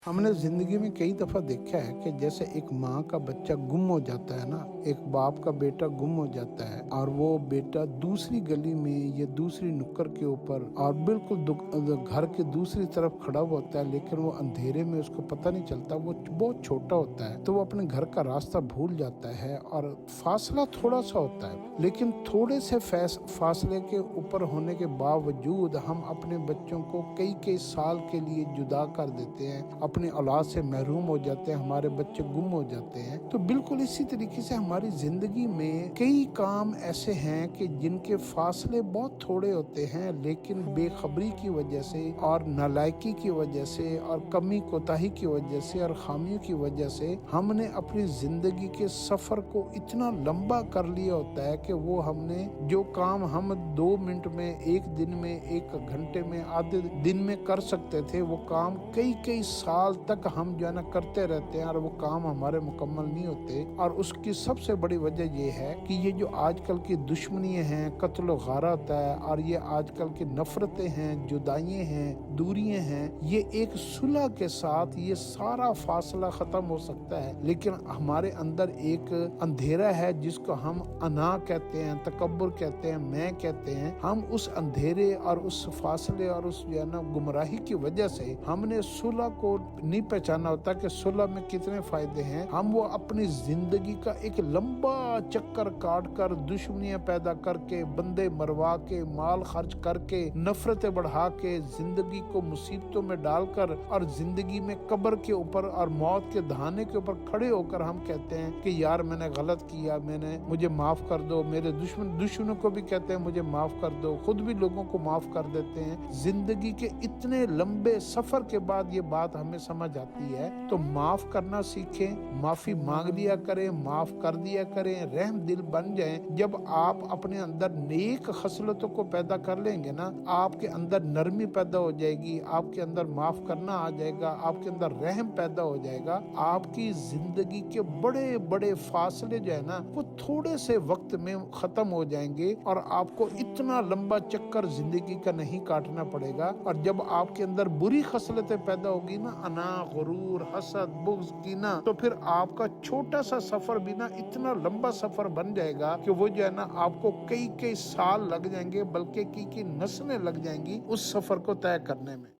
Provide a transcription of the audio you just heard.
हमने ज़िंदगी में कई दफ़ा देखा है कि जैसे एक माँ का बच्चा गुम हो जाता है ना, एक बाप का बेटा गुम हो जाता है और वो बेटा दूसरी गली में या दूसरी नुक्कड़ के ऊपर और बिल्कुल घर के दूसरी तरफ खड़ा हुआ होता है, लेकिन वो अंधेरे में उसको पता नहीं चलता, वो बहुत छोटा होता है, तो वो अपने घर का रास्ता भूल जाता है और फासला थोड़ा सा होता है, लेकिन थोड़े से फासले के ऊपर होने के बावजूद हम अपने बच्चों को कई कई साल के लिए जुदा कर देते हैं, अपनी औलाद से महरूम हो जाते हैं, हमारे बच्चे गुम हो जाते हैं। तो बिल्कुल इसी तरीके से हमारी जिंदगी में कई काम ऐसे हैं कि जिनके फासले बहुत थोड़े होते हैं, लेकिन बेखबरी की वजह से और नालायकी की वजह से और कमी कोताही की वजह से और खामियों की वजह से हमने अपनी जिंदगी के सफर को इतना लंबा कर लिया होता है कि वो हमने जो काम हम 2 मिनट में, एक दिन में, एक घंटे में, आधे दिन में कर सकते थे, वो काम कई कई साल तक हम जो है ना करते रहते हैं और वो काम हमारे मुकम्मल नहीं होते। और उसकी सबसे बड़ी वजह ये है कि ये जो आजकल की दुश्मनियां हैं, कत्ल गारत है और ये आजकल की नफरतें हैं, जुदाइयां हैं, दूरियां हैं, ये एक सुलह के साथ ये सारा फासला खत्म हो सकता है। लेकिन हमारे अंदर एक अंधेरा है जिसको हम अना कहते हैं, तकब्बुर कहते हैं, मैं कहते हैं। हम उस अंधेरे और उस फासले और उस जो है ना गुमराही की वजह से हमने सुलह को नहीं पहचाना होता कि सुलह में कितने फायदे हैं। हम वो अपनी जिंदगी का एक लंबा चक्कर काट कर, दुश्मनियां पैदा करके, बंदे मरवा के, माल खर्च करके, नफरतें बढ़ा के, जिंदगी को मुसीबतों में डालकर और जिंदगी में कब्र के ऊपर और मौत के दहाने के ऊपर खड़े होकर हम कहते हैं कि यार मैंने गलत किया, मुझे माफ कर दो। मेरे दुश्मनों को भी कहते हैं मुझे माफ कर दो, खुद भी लोगों को माफ कर देते हैं। जिंदगी के इतने लंबे सफर के बाद ये बात हमें समझ आती है। तो माफ करना सीखें, माफी मांग लिया करें, माफ कर दिया करें, रहम दिल बन जाएं। जब आप अपने अंदर नेक खसलतों को पैदा कर लेंगे ना, आपके अंदर नरमी पैदा हो जाएगी, आपके अंदर माफ करना आ जाएगा, आपके अंदर रहम पैदा हो जाएगा। आपकी जिंदगी के बड़े बड़े फासले जो है ना वो थोड़े से वक्त में खत्म हो जाएंगे और आपको इतना लंबा चक्कर जिंदगी का नहीं काटना पड़ेगा। और जब आपके अंदर बुरी खसलतें पैदा होगी ना, अना, गुरूर, हसद, बुग़्ज़, कीना, तो फिर आपका छोटा सा सफर भी ना इतना लंबा सफर बन जाएगा कि वो जो है ना आपको कई कई साल लग जाएंगे, बल्कि की नस्लें लग जाएंगी उस सफर को तय करने में।